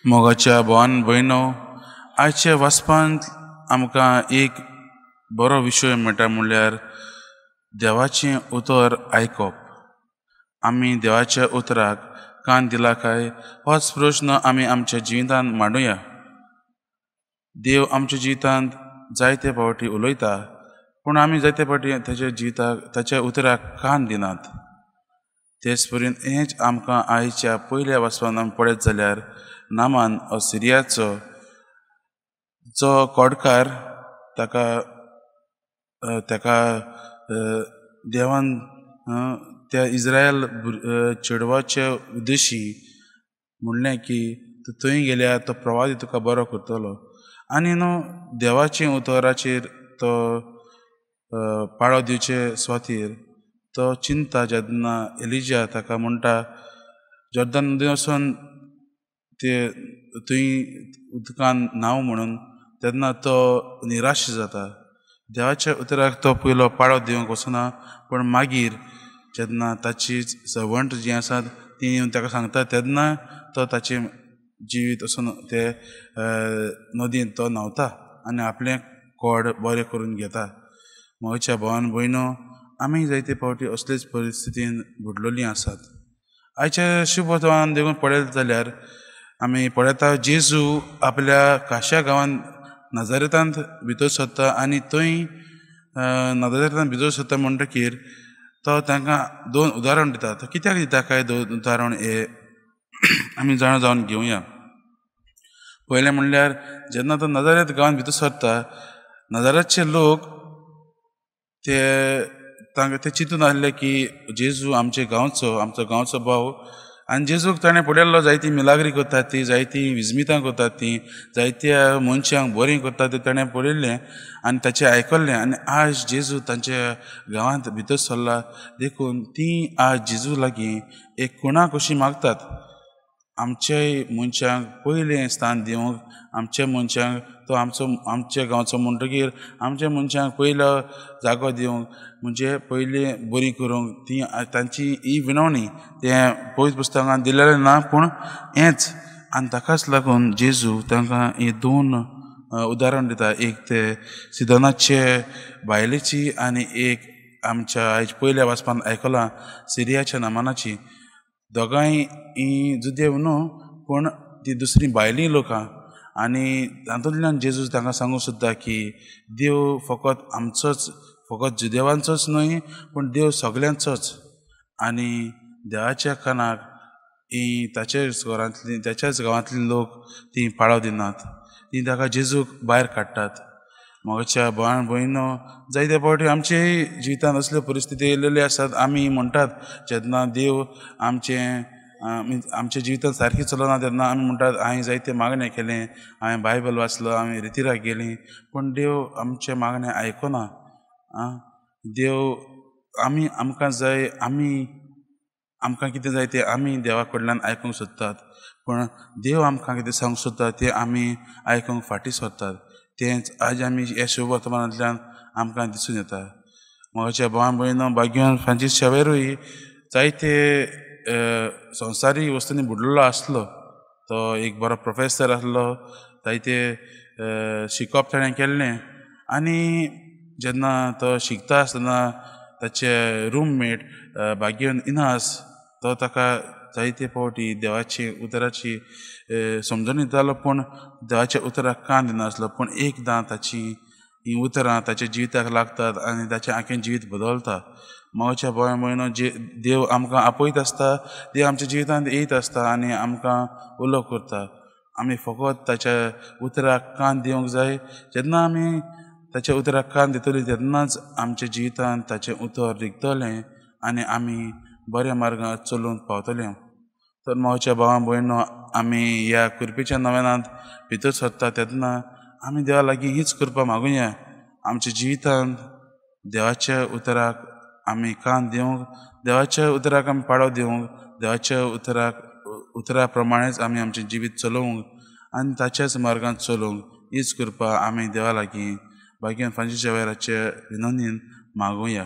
मोगाच्या भावान भयणो, आयच्या वचपांत आमकां एक बरो विशय मेळटा म्हणल्यार देवाचें उतर आयकप. आमी देवाच्या उतराक कान दिला काय होच प्रश्न आमी आमच्या जिवितांत मांडुया. देव आमच्या जिवितांत जायते फावटी उलयता, पूण आमी जायते फावटी ताच्या उतराक कान दिनात. तेच परीन हेंच आमकां आयच्या पयल्या वचपान आमी पळयत जाल्यार नामान हो सिरियाचो जो कोडकार ताका देवान त्या इस्रायल चेडवाच्या उद्देशी म्हणलें की तूं थंय गेल्यार तो प्रवादी तुका बरो करतलो. आनी देवाचे उतराचेर तो पाळो दिवचे सुवातेर तो चिंता जेन्ना एलिजा ताका म्हणटा जॉर्दान नदीन वचून ते थंय उदकान न्हांव म्हणून, तेन्ना तो निराश जाता. देवाच्या उतराक तो पयलो पाळो दिवंक वचना, पूण मागीर जेन्ना ताची सर्वंट जीं आसात तीं येवन ताका सांगता तेन्ना तो ताचें जिवीत वचून ते नदीन तो न्हांवता आनी आपलें कोड बरें करून घेता. म्हज्या भावान भयणो, आमी जायते फावटी असलेच परिस्थितीन बुडलेलीं आसात. आयच्या शुभ वचपान देखून पळयत जाल्यार आमी पळयता जेजू आपल्या खाशा गांवांत नाजारेतांत भितर सरता आनी थंय नाजारेतांत भितर सरता म्हणटकीर तो तांकां 2 उदाहरण दिता. तो कित्याक दिता काय 2 उदाहरण हे आमी जावन घेवया. पयलें म्हणल्यार जेन्ना तो नाजारेत गांवांत भितर सरता, नाजारेतचे लोक ते चिंतून आसले की जेजू आमचो गांवचो भाव, आनी जेजूक ताणें पळयल्लो जायतीं मिलाग्री करतात ती, जायतीं विजमितां करतात ती, जायत्या मनशांक बरीं करतात तें ताणें पळयल्लें आनी ताचें आयकल्लें. आनी आज जेजू तांच्या गांवांत भितर सरला देखून तीं आज जेजू लागीं एक खुणा कशी मागतात. आमच्याय मनशांक पयलें स्थान दिवंक, आमच्या मनशांक तो आमच्या गांवचो म्हणटकीर आमच्या मनशांक पयलो जागो दिवंक, म्हणजे पयलीं बरीं करूंक, ती तांची ही विनवणी तें पवित्र पुस्तकांत दिलेलें ना, पूण हेंच. आनी ताकाच लागून जेजू तांकां ही 2 उदाहरण दिता. एक ते सिदोनाचे बायलेची आनी एक आमच्या आयज पयल्या वचपान आयकलां सिरियाच्या नामानाची. दोगांय ही जुदेव न्हू, पूण ती दुसरी भायलीं लोकां. आनी तातूंतल्यान जेजू तांकां सांगूं सोदता की देव फकत जुदेवांचोच न्हय, पूण देव सगल्यांचोच. आनी देवाच्या कानाक ही त्याच्याच गांवांतले लोक ती पाळो दिनात, ती ताका जेजूक भायर काडटात. म्हज्या भावान भयणो, जायते फावटी आमचेय जिवितांत असल्यो परिस्थिती येयलेल्यो आसात. आमी म्हणटात जेन्ना देव आमच्या जिवितांत सारकी चलना तेन्ना आमी म्हणटात हांवें जायते मागणें केलें, हांवें बायबल वाचलो, हांवें रितीराक गेलीं, पूण देव आमचें मागणें आयकना. देव आमकां कितें जाय तें आमी देवा कडल्यान आयकूंक सोदतात, पूण देव आमकां कितें सांगूंक सोदता तें आमी आयकूंक फाटीं सरतात. तेंच आज आमी ह्या शुभ वर्तमानांतल्यान आमकां दिसून येता. म्हज्या भावान भयणो, भाग्यवान फ्रांसीस शावेरूय जायते संवसारीक वस्तूंनी बुडलेलो आसलो. तो एक बरो प्रोफेसर आसलो, जायते शिकप ताणें केल्लें. आनी जेन्ना तो शिकता आसतना ताचे रूममेट भाग्यवान इनास तो ताका जायते फावटी देवाची उतराची समजून दितालो, पूण देवाच्या उतराक कान दिनासलो. पूण एकदां ताची ही उतरां ताच्या जिविताक लागतात आनी ताचें आखें जिवीत बदलता. म्हज्या भावान भयणो, देव आमकां आपयत आसता, देव आमच्या जिवितांत येयत आसता आनी आमकां उलो करता. आमी फकत ताच्या उतराक कान दिवंक जाय. जेन्ना आमी ताच्या उतराक कान दितलीं तेन्नाच आमच्या जिवितांत ताचें उतर रिगतलें आनी आमी बऱ्या मार्गांत चलूंक पावतलीं. तर म्हज्या भावान भयणो, आमी ह्या कृपेच्या नव्यानांत भितर सरता तेन्ना आमी देवा लागीं हीच कृपा मागुया. आमच्या जिवितांत देवाच्या उतराक आमी कान दिवंक, देवाच्या उतराक आमी पाळो दिवंक, देवाच्या उतरा प्रमाणेच आमी आमचें जिवीत चलोवंक आनी ताच्याच मार्गांत चलोवंक हीच कृपा आमी देवा लागीं भाग्यवान फ्रांसीस शावेराचे विनवणेन मागुया.